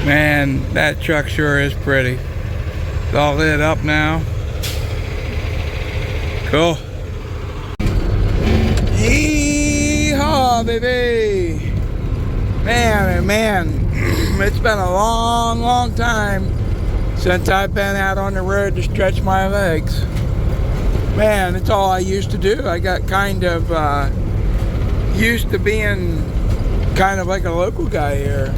Man, that truck sure is pretty. It's all lit up now. Cool. Yeehaw, baby! Man, oh man, it's been a long time since I've been out on the road to stretch my legs. Man, it's all I used to do. I got kind of used to being kind of like a local guy here.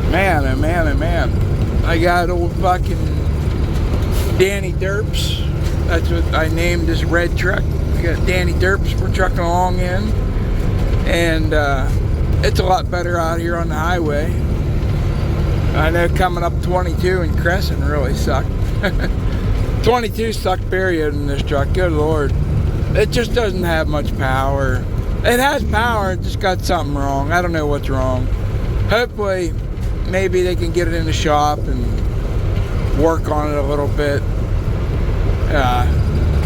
Man, oh man, oh man. I got old fucking Danny Derps. That's what I named this red truck. I got Danny Derps for trucking along in. And it's a lot better out here on the highway. I know coming up 22 and Crescent really sucked. 22 sucked period in this truck, good lord. It just doesn't have much power. It has power, it just got something wrong. I don't know what's wrong. Hopefully, maybe they can get it in the shop and work on it a little bit.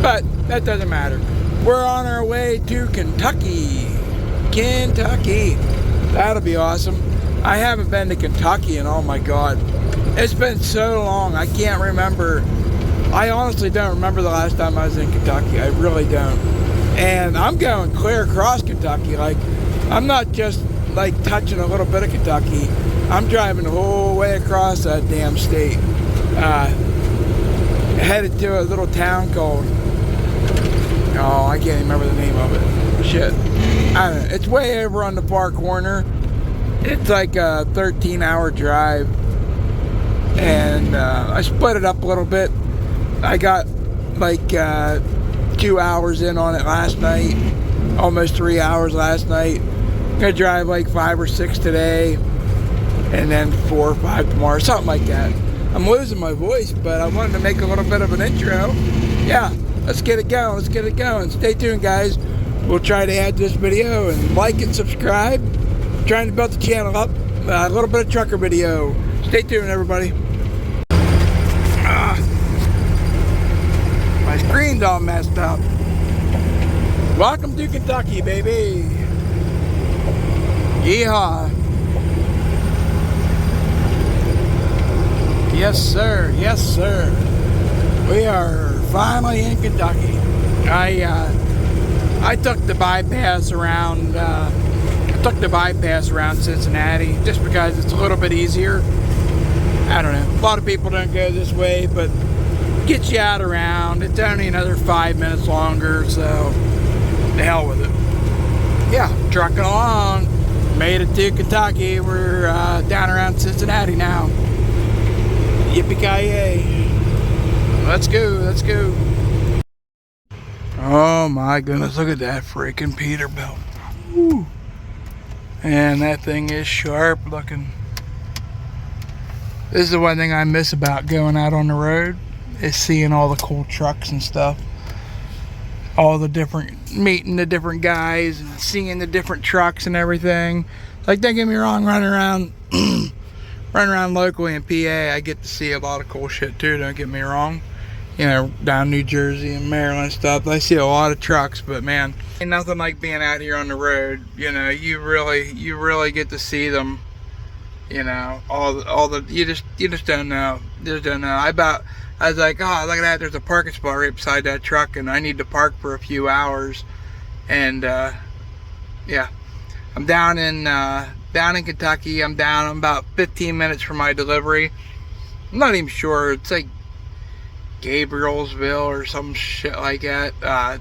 But that doesn't matter. We're on our way to Kentucky. Kentucky. That'll be awesome. I haven't been to Kentucky and oh my god. It's been so long, I can't remember. I honestly don't remember the last time I was in Kentucky. I really don't. And I'm going clear across Kentucky. Like, I'm not just like touching a little bit of Kentucky. I'm driving the whole way across that damn state. Headed to a little town called, oh, I can't even remember the name of it. Shit. I don't know. It's way over on the far corner. It's like a 13-hour drive. And I split it up a little bit. I got like 2 hours in on it last night. Almost 3 hours last night. I'm gonna drive like 5 or 6 today. And then 4 or 5 tomorrow, something like that. I'm losing my voice, but I wanted to make a little bit of an intro. Yeah, let's get it going, let's get it going. Stay tuned, guys. We'll try to add to this video and like and subscribe. I'm trying to build the channel up. A little bit of trucker video. Stay tuned, everybody. My screen's all messed up. Welcome to Kentucky, baby. Yeehaw. Yes, sir. Yes, sir. We are finally in Kentucky. I took the bypass around. Cincinnati just because it's a little bit easier. I don't know. A lot of people don't go this way, but gets you out around. It's only another 5 minutes longer, so the hell with it. Yeah, trucking along. Made it to Kentucky. We're down around Cincinnati now. Yippee-ki-yay. Let's go, let's go. Oh my goodness, look at that freaking Peterbilt. Woo. And that thing is sharp looking. This is the one thing I miss about going out on the road, is seeing all the cool trucks and stuff. All the different, meeting the different guys and seeing the different trucks and everything. Like, don't get me wrong, running around locally in PA, I get to see a lot of cool shit too, don't get me wrong. You know, down New Jersey and Maryland and stuff, I see a lot of trucks, but man, ain't nothing like being out here on the road. You know, you really get to see them. You know, all the you just don't know. You just don't know. I was like, oh, look at that, there's a parking spot right beside that truck and I need to park for a few hours. And yeah, I'm down in Kentucky. I'm about 15 minutes from my delivery. I'm not even sure. It's like Gabrielsville or some shit like that.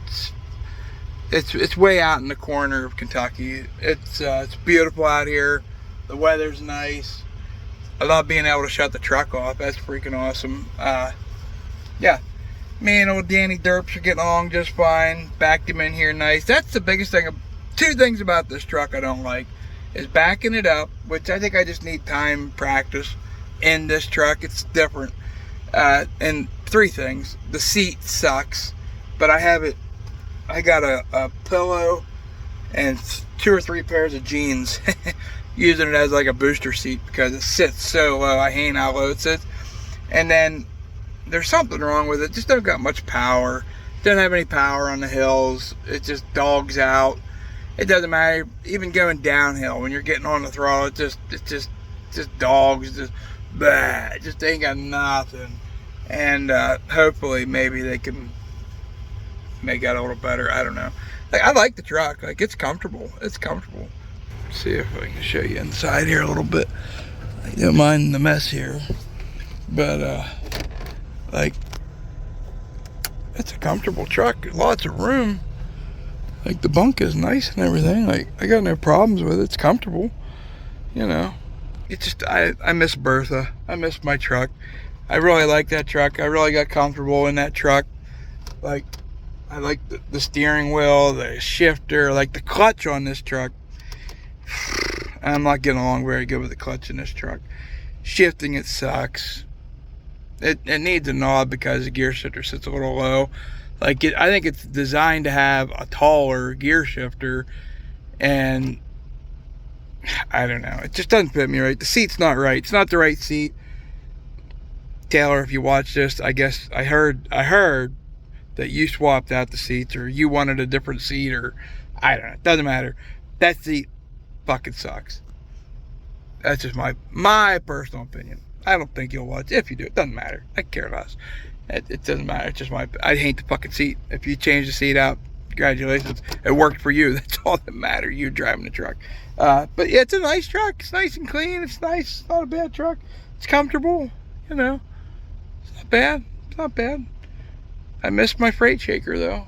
It's way out in the corner of Kentucky. It's beautiful out here. The weather's nice. I love being able to shut the truck off. That's freaking awesome. Yeah, me and old Danny Derps are getting along just fine. Backed him in here nice. That's the biggest thing. Two things about this truck I don't like is backing it up, which I think I just need time practice in this truck. It's different. And 3 things. The seat sucks, but I got a pillow and 2 or 3 pairs of jeans using it as like a booster seat because it sits so low. I hate how low it sits. And then there's something wrong with it. Just don't got much power. Don't have any power on the hills. It just dogs out. It doesn't matter, even going downhill when you're getting on the throttle, it just just dogs, just bah, just ain't got nothing. And hopefully maybe they can make that a little better. I don't know. Like, I like the truck. Like, it's comfortable. It's comfortable. Let's see if I can show you inside here a little bit. I don't mind the mess here, but like, it's a comfortable truck. Lots of room. Like, the bunk is nice and everything. Like, I got no problems with it. It's comfortable. You know, it's just, I miss Bertha. I miss my truck. I really like that truck. I really got comfortable in that truck. Like, I like the steering wheel, the shifter, like the clutch on this truck. I'm not getting along very good with the clutch in this truck. Shifting, it sucks. It needs a knob because the gear shifter sits a little low. Like, I think it's designed to have a taller gear shifter, and I don't know. It just doesn't fit me right. The seat's not right. It's not the right seat. Taylor, if you watch this, I guess I heard that you swapped out the seats, or you wanted a different seat, or I don't know. It doesn't matter. That seat fucking sucks. That's just my personal opinion. I don't think you'll watch. If you do, it doesn't matter. I care less. It doesn't matter. It's just I hate the fucking seat. If you change the seat out, congratulations. It worked for you. That's all that matters. You driving the truck. But yeah, it's a nice truck. It's nice and clean. It's nice. It's not a bad truck. It's comfortable. You know, it's not bad. It's not bad. I missed my freight shaker though.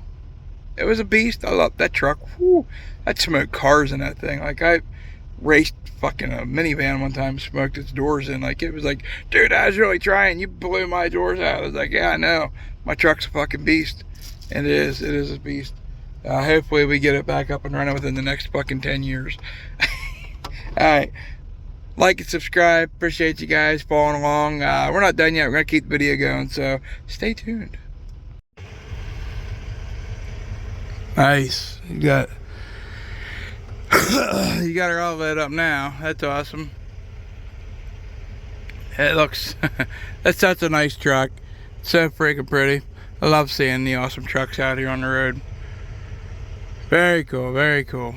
It was a beast. I love that truck. Whew. I'd smoke cars in that thing. Like, I raced fucking a minivan one time, smoked its doors in. Like, it was like, dude, I was really trying. You blew my doors out. I was like, yeah, I know. My truck's a fucking beast. And it is a beast. Hopefully we get it back up and running within the next fucking 10 years. Alright. Like and subscribe. Appreciate you guys following along. We're not done yet. We're going to keep the video going, so stay tuned. Nice. You got her all lit up now. That's awesome. It looks that's such a nice truck. So freaking pretty. I love seeing the awesome trucks out here on the road. Very cool, very cool.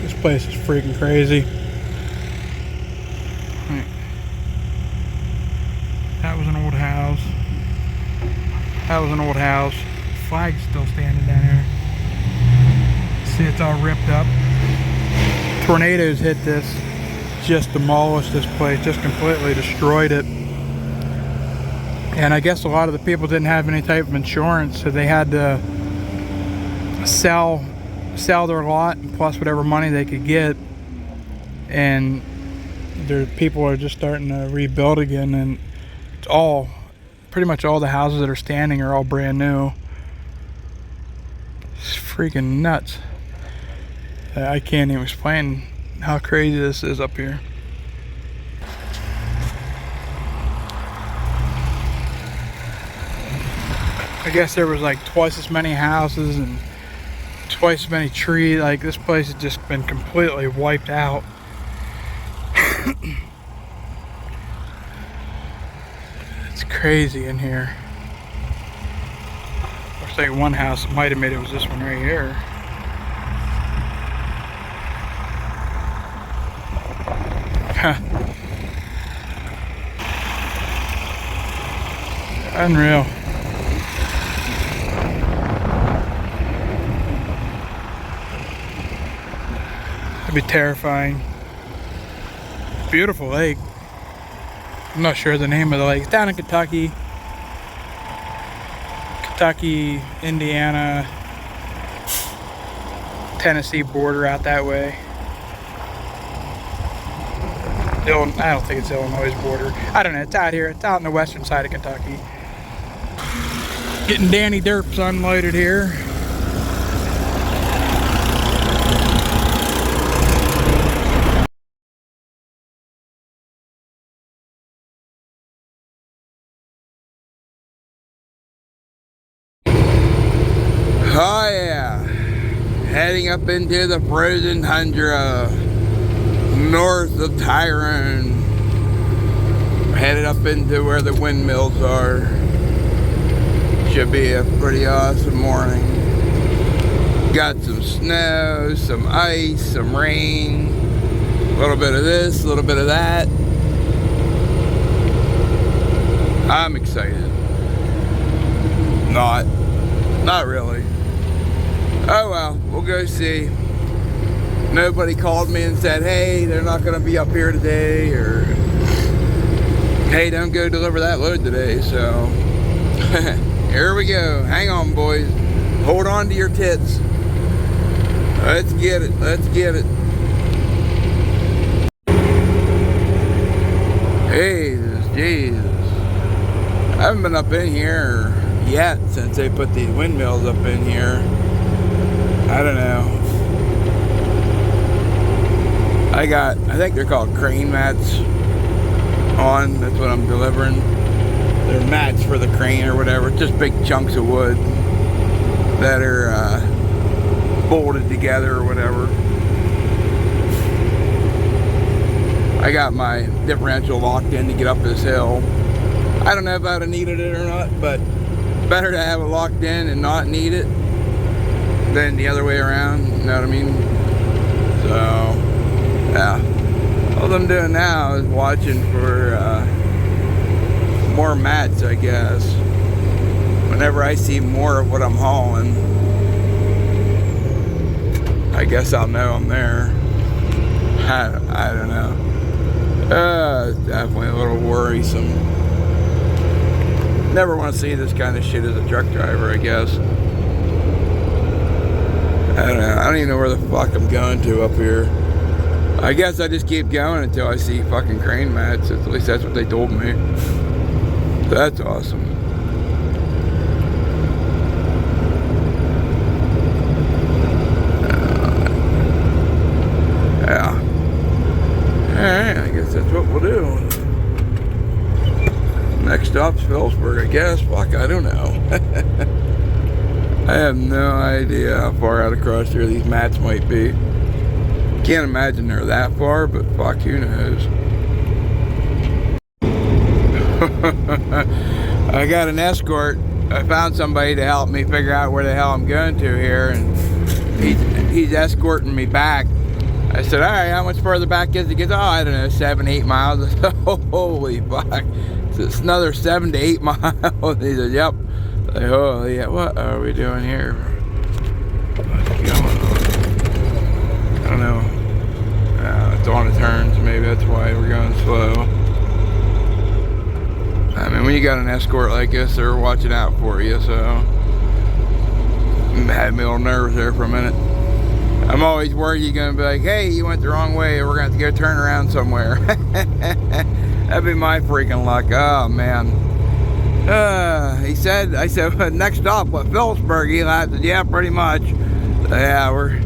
This place is freaking crazy. That was an old house. That was an old house. Flag's still standing down here. See, it's all ripped up. Tornadoes hit this, just demolished this place, just completely destroyed it. And I guess a lot of the people didn't have any type of insurance, so they had to sell their lot plus whatever money they could get. And their people are just starting to rebuild again, and it's all, pretty much all the houses that are standing are all brand new. It's freaking nuts. I can't even explain how crazy this is up here. I guess there was like twice as many houses and twice as many trees. Like, this place has just been completely wiped out. It's crazy in here. Looks like one house might have made it was this one right here. Unreal. It'd be terrifying. Beautiful lake. I'm not sure the name of the lake. It's down in Kentucky, Indiana, Tennessee border out that way. I don't think it's Illinois border. I don't know. It's out here. It's out on the western side of Kentucky. Getting Danny Derps unloaded here. Oh yeah, heading up into the frozen tundra north of Tyrone. Headed up into where the windmills are. Should be a pretty awesome morning. Got some some snow, some ice, some rain, a little bit of this, a little bit of that. I'm excited. Not really. Oh well, we'll go see. Nobody called me and said, hey, they're not going to be up here today, or hey, don't go deliver that load today. So here we go. Hang on, boys. Hold on to your tits. Let's get it. Let's get it. Jesus. I haven't been up in here yet since they put these windmills up in here. I don't know. I think they're called crane mats on. That's what I'm delivering. They're mats for the crane or whatever. Just big chunks of wood that are bolted together or whatever. I got my differential locked in to get up this hill. I don't know if I'd have needed it or not, but better to have it locked in and not need it than the other way around, you know what I mean? So, yeah. All I'm doing now is watching for more mats, I guess. Whenever I see more of what I'm hauling, I guess I'll know I'm there. I don't know. It's definitely a little worrisome. Never want to see this kind of shit as a truck driver, I guess. I don't know. I don't even know where the fuck I'm going to up here. I guess I just keep going until I see fucking crane mats. At least that's what they told me. So that's awesome. Yeah. Alright, I guess that's what we'll do. Next stop's Phillipsburg, I guess. Fuck, I don't know. I have no idea how far out across here these mats might be. Can't imagine they're that far, but fuck, who knows. I got an escort. I found somebody to help me figure out where the hell I'm going to here, and he's escorting me back. I said, alright, how much further back is it? He goes, oh, I don't know, 7, 8 miles. I said, holy fuck. So it's another 7 to 8 miles. He said, yep. I said, oh, yeah, what are we doing here? What's going on? I don't know. It's on the turns, maybe that's why we're going slow. I mean, when you got an escort like this, they're watching out for you, so had me a little nervous there for a minute. I'm always worried you're gonna be like, hey, you went the wrong way, we're gonna have to go turn around somewhere. That'd be my freaking luck. Oh man. I said, next stop, what, Phillipsburg? He laughed. Yeah, pretty much. So, yeah, we're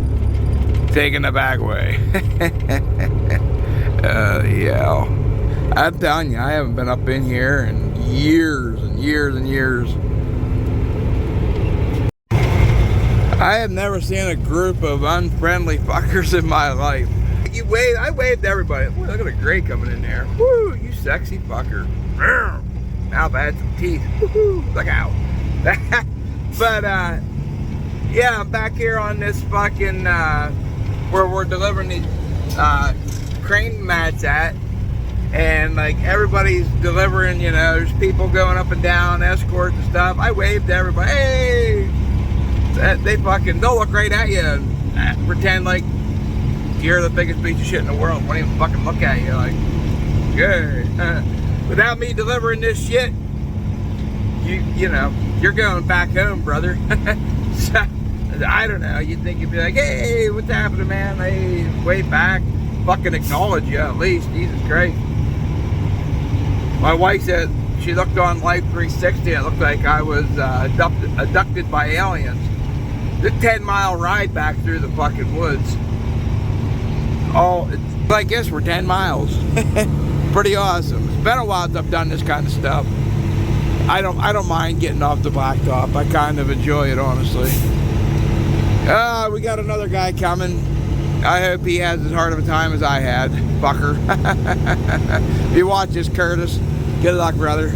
taking the back way. Yeah. I'm telling you, I haven't been up in here in years and years and years. I have never seen a group of unfriendly fuckers in my life. I waved to everybody. Boy, look at the gray coming in there. Woo, you sexy fucker. Now I've had some teeth. Woo-hoo, look out. But, yeah, I'm back here on this fucking, where we're delivering these, crane mats at. And, like, everybody's delivering, you know, there's people going up and down, escorts and stuff. I waved to everybody. Hey! They'll look right at you and pretend like you're the biggest piece of shit in the world. Won't even fucking look at you like, good. Without me delivering this shit, you know, you're going back home, brother. So, I don't know. You'd think you'd be like, hey, what's happening, man? Hey, way back. Fucking acknowledge you at least. Jesus Christ. My wife said she looked on Life 360. It looked like I was abducted by aliens. The 10-mile ride back through the fucking woods. Oh, I guess we're 10 miles. Pretty awesome. It's been a while since I've done this kind of stuff. I don't mind getting off the blacktop. I kind of enjoy it, honestly. We got another guy coming. I hope he has as hard of a time as I had. Fucker. If you watch this, Curtis, good luck, brother.